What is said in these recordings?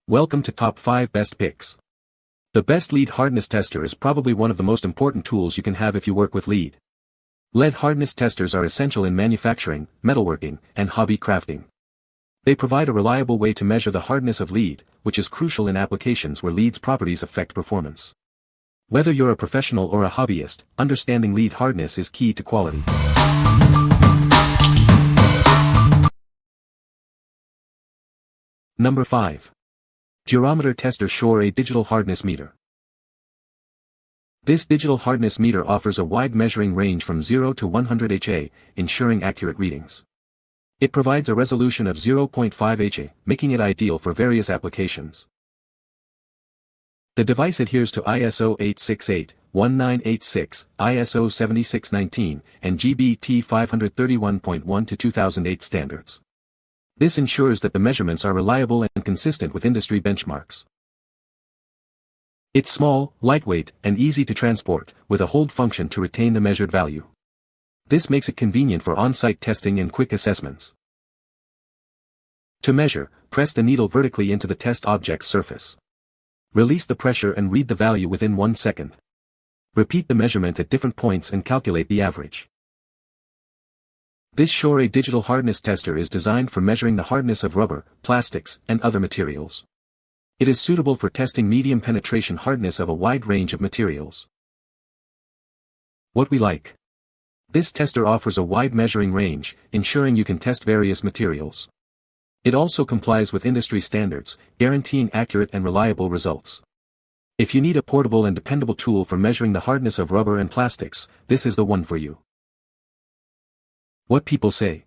Welcome to Top 5 Best Picks. The best lead hardness tester is probably one of the most important tools you can have if you work with lead. Lead hardness testers are essential in manufacturing, metalworking, and hobby crafting. They provide a reliable way to measure the hardness of lead, which is crucial in applications where lead's properties affect performance. Whether you're a professional or a hobbyist, understanding lead hardness is key to quality. Number 5. Durometer Tester Sure A Digital Hardness Meter. This digital hardness meter offers a wide measuring range from 0 to 100 HA, ensuring accurate readings. It provides a resolution of 0.5 HA, making it ideal for various applications. The device adheres to ISO 868-1986, ISO 7619, and GBT 531.1 to 2008 standards. This ensures that the measurements are reliable and consistent with industry benchmarks. It's small, lightweight, and easy to transport, with a hold function to retain the measured value. This makes it convenient for on-site testing and quick assessments. To measure, press the needle vertically into the test object's surface. Release the pressure and read the value within 1 second. Repeat the measurement at different points and calculate the average. This Sure A digital hardness tester is designed for measuring the hardness of rubber, plastics, and other materials. It is suitable for testing medium penetration hardness of a wide range of materials. What we like. This tester offers a wide measuring range, ensuring you can test various materials. It also complies with industry standards, guaranteeing accurate and reliable results. If you need a portable and dependable tool for measuring the hardness of rubber and plastics, this is the one for you. What people say.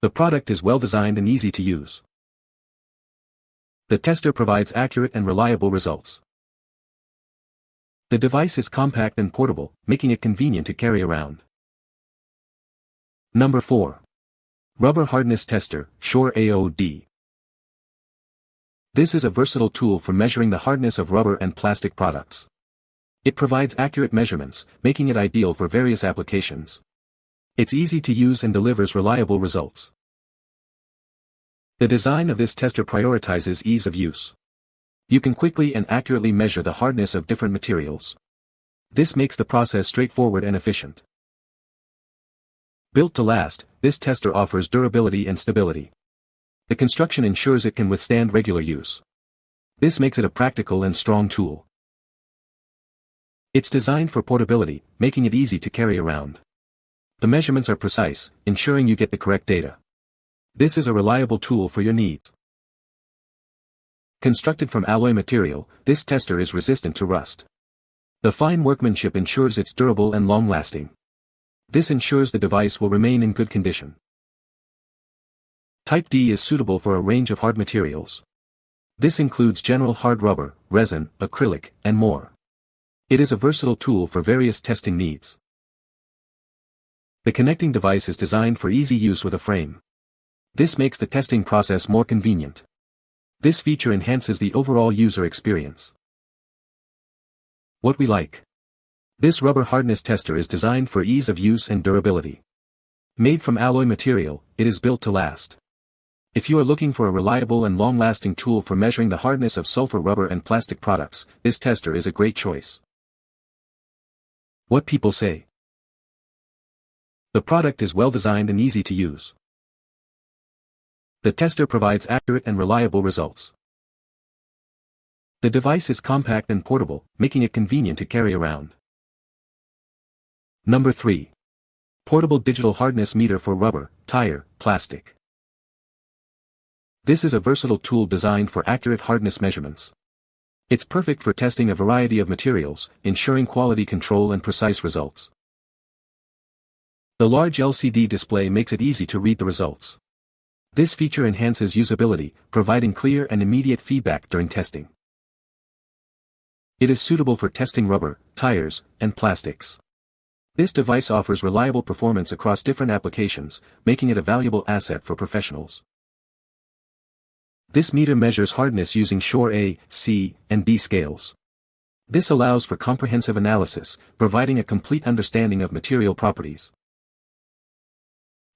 The product is well designed and easy to use. The tester provides accurate and reliable results. The device is compact and portable, making it convenient to carry around. Number 4. Rubber Hardness Tester, Sure AOD. This is a versatile tool for measuring the hardness of rubber and plastic products. It provides accurate measurements, making it ideal for various applications. It's easy to use and delivers reliable results. The design of this tester prioritizes ease of use. You can quickly and accurately measure the hardness of different materials. This makes the process straightforward and efficient. Built to last, this tester offers durability and stability. The construction ensures it can withstand regular use. This makes it a practical and strong tool. It's designed for portability, making it easy to carry around. The measurements are precise, ensuring you get the correct data. This is a reliable tool for your needs. Constructed from alloy material, this tester is resistant to rust. The fine workmanship ensures it's durable and long-lasting. This ensures the device will remain in good condition. Type D is suitable for a range of hard materials. This includes general hard rubber, resin, acrylic, and more. It is a versatile tool for various testing needs. The connecting device is designed for easy use with a frame. This makes the testing process more convenient. This feature enhances the overall user experience. What we like. This rubber hardness tester is designed for ease of use and durability. Made from alloy material, it is built to last. If you are looking for a reliable and long-lasting tool for measuring the hardness of sulfur rubber and plastic products, this tester is a great choice. What people say. The product is well designed and easy to use. The tester provides accurate and reliable results. The device is compact and portable, making it convenient to carry around. Number 3. Portable Digital Hardness Meter for Rubber, Tire, Plastic. This is a versatile tool designed for accurate hardness measurements. It's perfect for testing a variety of materials, ensuring quality control and precise results. The large LCD display makes it easy to read the results. This feature enhances usability, providing clear and immediate feedback during testing. It is suitable for testing rubber, tires, and plastics. This device offers reliable performance across different applications, making it a valuable asset for professionals. This meter measures hardness using Sure A, C, and D scales. This allows for comprehensive analysis, providing a complete understanding of material properties.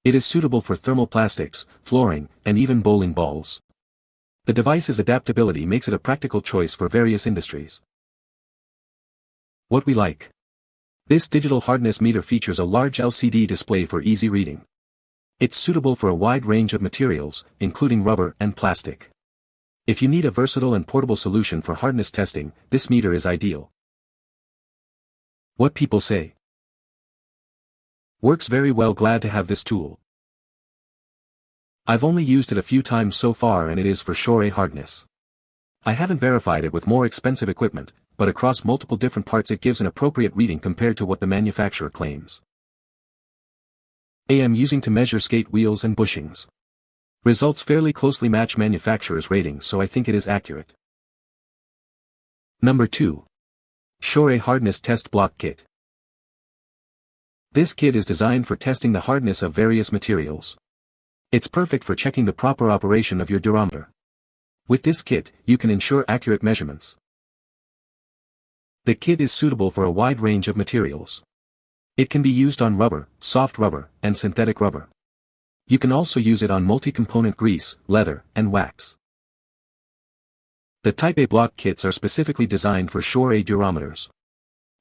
It is suitable for thermoplastics, flooring, and even bowling balls. The device's adaptability makes it a practical choice for various industries. What we like. This digital hardness meter features a large LCD display for easy reading. It's suitable for a wide range of materials, including rubber and plastic. If you need a versatile and portable solution for hardness testing, this meter is ideal. What people say. Works very well. Glad to have this tool. I've only used it a few times so far and it is for sure a hardness. I haven't verified it with more expensive equipment, but across multiple different parts it gives an appropriate reading compared to what the manufacturer claims. I'm using to measure skate wheels and bushings. Results fairly closely match manufacturer's ratings, so I think it is accurate. Number 2. Shure Hardness Test Block Kit. This kit is designed for testing the hardness of various materials. It's perfect for checking the proper operation of your durometer. With this kit, you can ensure accurate measurements. The kit is suitable for a wide range of materials. It can be used on rubber, soft rubber, and synthetic rubber. You can also use it on multi-component grease, leather, and wax. The Type A block kits are specifically designed for Shure durometers.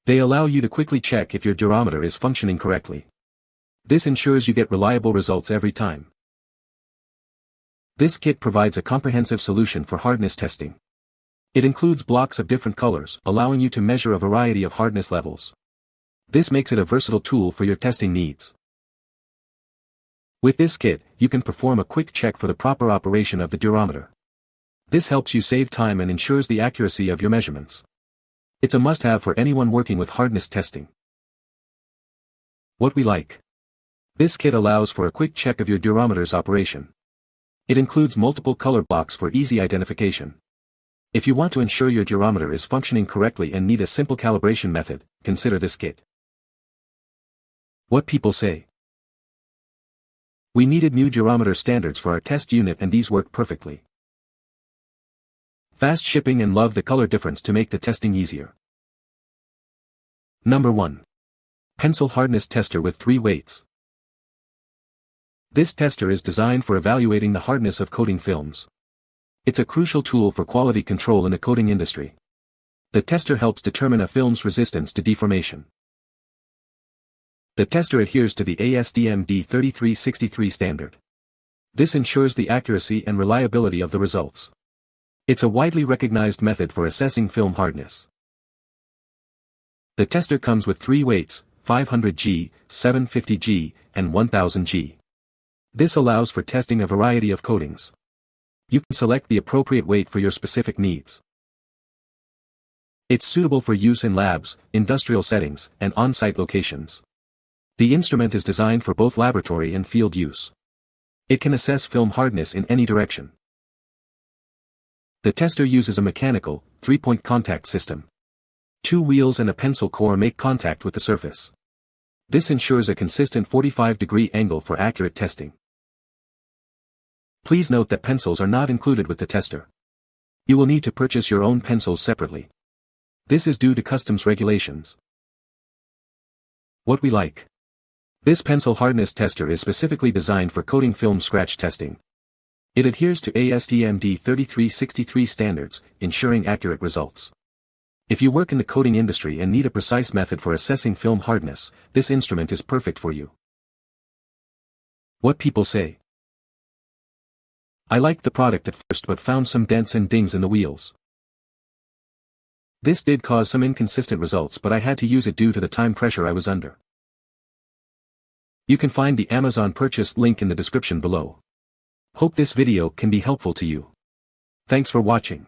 They allow you to quickly check if your durometer is functioning correctly. This ensures you get reliable results every time. This kit provides a comprehensive solution for hardness testing. It includes blocks of different colors, allowing you to measure a variety of hardness levels. This makes it a versatile tool for your testing needs. With this kit, you can perform a quick check for the proper operation of the durometer. This helps you save time and ensures the accuracy of your measurements. It's a must-have for anyone working with hardness testing. What we like. This kit allows for a quick check of your durometer's operation. It includes multiple color blocks for easy identification. If you want to ensure your durometer is functioning correctly and need a simple calibration method, consider this kit. What people say. We needed new durometer standards for our test unit and these work perfectly. Fast shipping and love the color difference to make the testing easier. Number 1. Pencil Hardness Tester with 3 weights. This tester is designed for evaluating the hardness of coating films. It's a crucial tool for quality control in the coating industry. The tester helps determine a film's resistance to deformation. The tester adheres to the ASTM D3363 standard. This ensures the accuracy and reliability of the results. It's a widely recognized method for assessing film hardness. The tester comes with 3 weights, 500G, 750G, and 1000G. This allows for testing a variety of coatings. You can select the appropriate weight for your specific needs. It's suitable for use in labs, industrial settings, and on-site locations. The instrument is designed for both laboratory and field use. It can assess film hardness in any direction. The tester uses a mechanical, 3-point contact system. 2 wheels and a pencil core make contact with the surface. This ensures a consistent 45-degree angle for accurate testing. Please note that pencils are not included with the tester. You will need to purchase your own pencils separately. This is due to customs regulations. What we like. This pencil hardness tester is specifically designed for coating film scratch testing. It adheres to ASTM D3363 standards, ensuring accurate results. If you work in the coating industry and need a precise method for assessing film hardness, this instrument is perfect for you. What people say. I liked the product at first but found some dents and dings in the wheels. This did cause some inconsistent results, but I had to use it due to the time pressure I was under. You can find the Amazon purchase link in the description below. Hope this video can be helpful to you. Thanks for watching.